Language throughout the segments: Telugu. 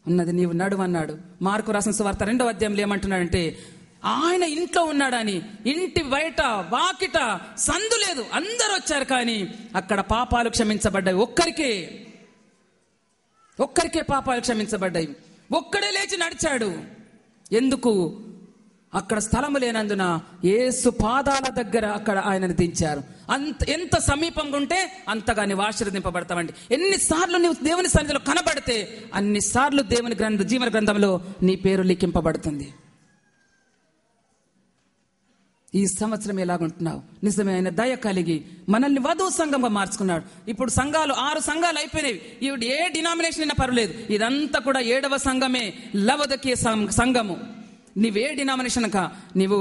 ఉన్నది నీవు నడువన్నాడు. మార్కు రాసిన సువార్త 2వ అధ్యాయంలో ఏమంటున్నాడంటే, ఆయన ఇంట్లో ఉన్నాడని ఇంటి బయట వాకిట సందు లేదు, అందరూ వచ్చారు, కానీ అక్కడ పాపాలు క్షమించబడ్డాయి. ఒక్కరికే పాపాలు క్షమించబడ్డాయి. ఒక్కడే లేచి నడిచాడు. ఎందుకు? అక్కడ స్థలము లేనందున యేసు పాదాల దగ్గర అక్కడ ఆయనను దించారు. ఎంత సమీపంగా ఉంటే అంతగా నీవు ఆశీర్వదింపబడతావండి. ఎన్నిసార్లు నీవు దేవుని సన్నిధిలో కనబడితే అన్నిసార్లు దేవుని జీవన గ్రంథంలో నీ పేరు లిఖింపబడుతుంది. ఈ సంవత్సరం ఎలాగుంటున్నావు? నిజమే, ఆయన దయ కలిగి మనల్ని వధువు సంఘంగా మార్చుకున్నాడు. ఇప్పుడు సంఘాలు 6 సంఘాలు అయిపోయినాయి. ఇవి ఏ డినామినేషన్ అయినా పర్వాలేదు, ఇదంతా కూడా 7వ సంఘమే, లవోదికీయ సంఘము. నీవే డినామినేషన్ కా, నీవు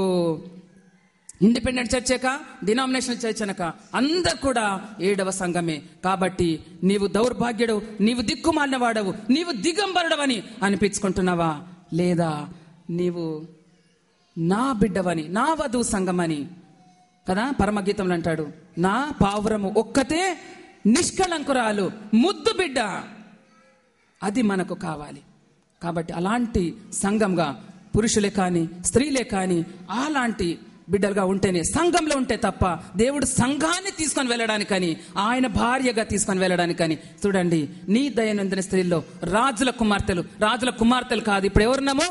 ఇండిపెండెంట్ చర్చేక, డినామినేషన్ చర్చ్ అనక, అందరు కూడా 7వ సంఘమే. కాబట్టి నీవు దౌర్భాగ్యుడు, నీవు దిక్కుమాలిన వాడవు, నీవు దిగంబరుడవని అనిపించుకుంటున్నావా? లేదా నీవు నా బిడ్డవని, నా వధువు సంఘమని కదా పరమగీతంలో అంటాడు, నా పావురము ఒక్కతే నిష్కళంకురాలు ముద్దు బిడ్డ, అది మనకు కావాలి. కాబట్టి అలాంటి సంఘంగా పురుషులే కానీ స్త్రీలే కానీ అలాంటి బిడ్డలుగా ఉంటేనే, సంఘంలో ఉంటే తప్ప దేవుడు సంఘాన్ని తీసుకొని వెళ్ళడానికని, ఆయన భార్యగా తీసుకొని వెళ్ళడానికని. చూడండి, నీ దయనందిన స్త్రీల్లో రాజుల కుమార్తెలు కాదు, ఇప్పుడు ఎవరున్నామో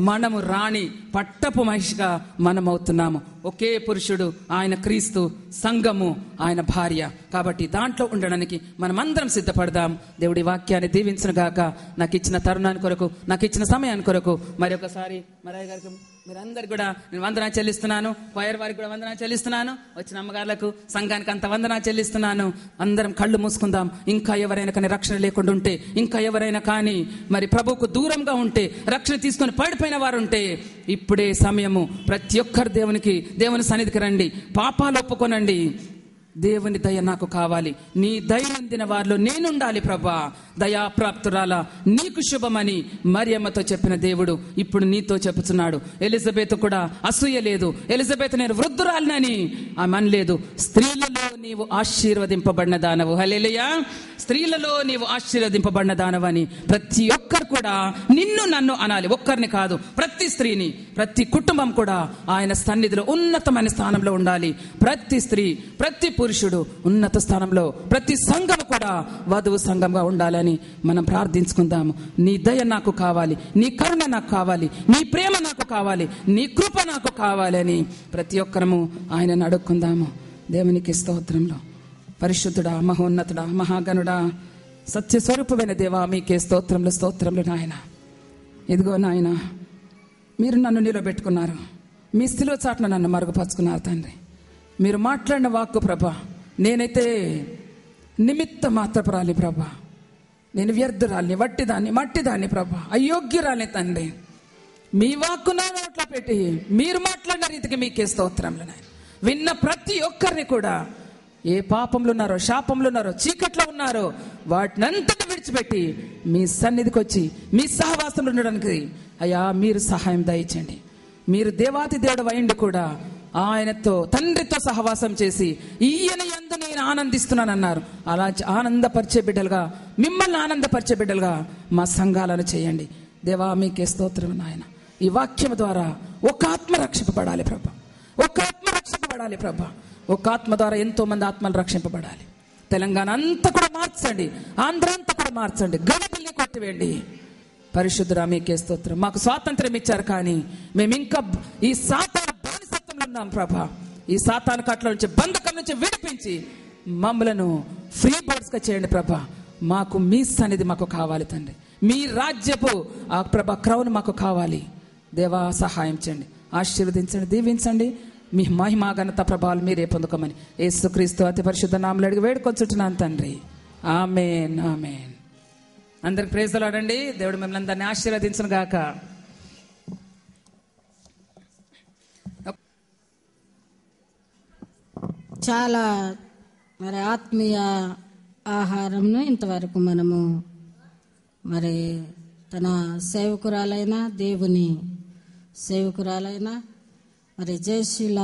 మనము రాణి పట్టపు మహిషిగా మనం అవుతున్నాము. ఒకే పురుషుడు, ఆయన క్రీస్తు, సంఘము ఆయన భార్య. కాబట్టి దాంట్లో ఉండడానికి మనమందరం సిద్ధపడదాం. దేవుడి వాక్యాన్ని దీవించును గాక. నాకు ఇచ్చిన తరుణాన్ని కొరకు, నాకు ఇచ్చిన సమయాన్ని కొరకు మరి ఒకసారి మరయ్య గారికి, మీరందరికి కూడా నేను వందనా చెల్లిస్తున్నాను. వైర్ వారికి కూడా వందనా చెల్లిస్తున్నాను. వచ్చిన అమ్మగారులకు, సంఘానికి అంత వందనా చెల్లిస్తున్నాను. అందరం కళ్ళు మూసుకుందాం. ఇంకా ఎవరైనా కానీ రక్షణ లేకుండా ఉంటే, ఇంకా ఎవరైనా కానీ మరి ప్రభువుకు దూరంగా ఉంటే, రక్షణ తీసుకొని పడిపోయిన వారు ఉంటే, ఇప్పుడే సమయము. ప్రతి ఒక్కరు దేవుని సన్నిధికి రండి, పాపాలు ఒప్పుకొనండి. దేవుని దయ నాకు కావాలి, నీ దయ పొందిన వారిలో నేనుండాలి ప్రభా. దయాప్రాప్తురాలా, నీకు శుభమని మరియమ్మతో చెప్పిన దేవుడు ఇప్పుడు నీతో చెప్పుచున్నాడు. ఎలిజబెత్ కూడా అసూయ లేదు. ఎలిజబెత్ నేను వృద్ధురాలినని ఆమె అనలేదు. స్త్రీలలో నీవు ఆశీర్వదింపబడిన దానవు. హల్లెలూయా. స్త్రీలలో నీవు ఆశీర్వదింపబడిన దానవని ప్రతి ఒక్కరు కూడా నిన్ను నన్ను అనాలి. ఒక్కరిని కాదు, ప్రతి స్త్రీని, ప్రతి కుటుంబం కూడా ఆయన సన్నిధిలో ఉన్నతమైన స్థానంలో ఉండాలి. ప్రతి స్త్రీ, ప్రతి పురుషుడు ఉన్నత స్థానంలో, ప్రతి సంఘం కూడా వధువు సంఘంగా ఉండాలని మనం ప్రార్థించుకుందాము. నీ దయ నాకు కావాలి, నీ కరుణ నాకు కావాలి, నీ ప్రేమ నాకు కావాలి, నీ కృప నాకు కావాలని ప్రతి ఒక్కరము ఆయనను అడుక్కుందాము. దేవునికి స్తోత్రంలో. పరిశుద్ధుడా, మహోన్నతుడా, మహాగణుడా, సత్యస్వరూపమైన దేవా, మీకే స్తోత్రములు నాయన. ఇదిగో నాయన, మీరు నన్ను నిలబెట్టుకున్నారు, మీ శిలువ చాటున నన్ను మరుగుపరుచుకున్నారు తండ్రి. మీరు మాట్లాడిన వాక్కు ప్రభా, నేనైతే నిమిత్త మాత్రపురాలి ప్రభా, నేను వ్యర్థురాల్ని, మట్టిదాన్ని ప్రభా, అయోగ్యురాలి తండ్రి. మీ వాక్కు నా నోట్లో పెట్టి మీరు మాట్లాడిన రీతికి మీకే స్తోత్రములు నాయన. విన్న ప్రతి ఒక్కరిని కూడా ఏ పాపంలో ఉన్నారో, శాపంలో ఉన్నారో, చీకట్లో ఉన్నారో వాటినంతటి విడిచిపెట్టి మీ సన్నిధికి వచ్చి మీ సహవాసంలో ఉండడానికి అయ్యా మీరు సహాయం దయచేయండి. మీరు దేవాతి దేవుడు అయ్యిండి కూడా ఆయనతో, తండ్రితో సహవాసం చేసి ఈయన యందు నేను ఆనందిస్తున్నానన్నారు. అలా ఆనందపరిచే బిడ్డలుగా, మిమ్మల్ని ఆనందపరిచే బిడ్డలుగా మా సంఘాలను చేయండి దేవా. మీకే స్తోత్రం నాయన. ఈ వాక్యం ద్వారా ఒక ఆత్మ రక్షింపబడాలి ప్రభా, ఒక ఆత్మ రక్షింపబడాలి ప్రభా. ఒక ఆత్మ ద్వారా ఎంతో మంది ఆత్మలు రక్షింపబడాలి. తెలంగాణ అంతా కూడా మార్చండి, ఆంధ్ర అంతా కూడా మార్చండి, గణపల్ని కొట్టివేయండి. పరిశుద్ధుడా మీకే స్తోత్రం. మాకు స్వాతంత్రం ఇచ్చారు, కానీ మేము ఇంకా ఈ సాతాను బానిసత్వంలో ఉన్నాం ప్రభా. ఈ సాతాను కట్ల నుంచి, బంధకం నుంచి విడిపించి మమ్మలను ఫ్రీ బర్డ్స్ గా చేయండి ప్రభా. మాకు మీ సన్నిధి మాకు కావాలి తండ్రి. మీ రాజ్యపు ఆ ప్రభా క్రౌన్ మాకు కావాలి దేవా. సహాయం చేయండి, ఆశీర్వదించండి, దీవించండి. మీ మహిమ ఘనత ప్రభావాలు మీరే పొందుకోమని యేసుక్రీస్తు అతి పరిశుద్ధ నామములో అడిగి వేడుకొంచుచున్నాను తండ్రి. ఆమేన్, ఆమేన్. అందరికి ప్రైజ్ లార్డ్. దేవుడు మిమ్మల్ని అందరినీ ఆశీర్వదించును గాక. చాలా మరి ఆత్మీయ ఆహారంను ఇంతవరకు మనము మరి తన సేవకురాలైన, దేవుని సేవకురాలైన మరి జయశీల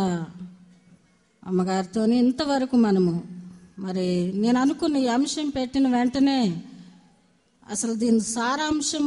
అమ్మగారితో ఇంతవరకు మనము మరి నేను అనుకున్న ఈ అంశం పెట్టిన వెంటనే అసలు దీని సారాంశం